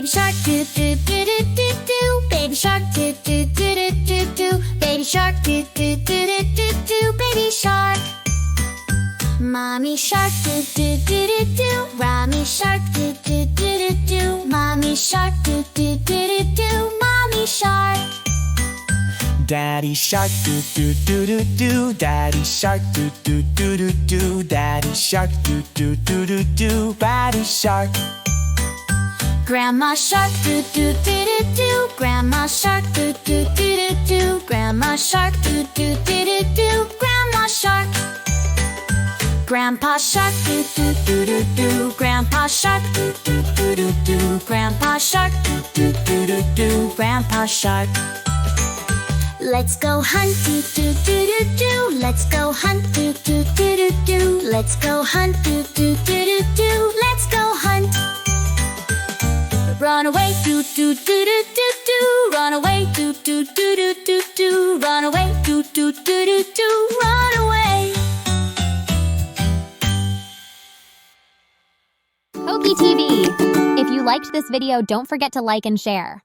Baby shark do do do do do do. Baby shark do do do do do do. Baby shark do do do do do do. Baby shark. Mommy shark do do do do do. Mommy shark do do do do do. Mommy shark do do do do do. Mommy shark. Daddy shark do do do do do. Daddy shark do do do do do. Daddy shark do do do do do. Daddy shark. Grandma shark do do do do do. Grandma shark do do do do do. Grandma shark do do do do do. Grandma shark. Grandpa shark do do do do do. Grandpa shark do do do do do. Grandpa shark do do do do do. Grandpa shark. Let's go hunt do do do do do. Let's go hunt do do do do do. Let's go hunt do do do do do. Let's go hunt. Run away do do do do do do. Run away do do do do do do. Run away do do do do do. Run away. KOKI TV. If you liked this video, don't forget to like and share.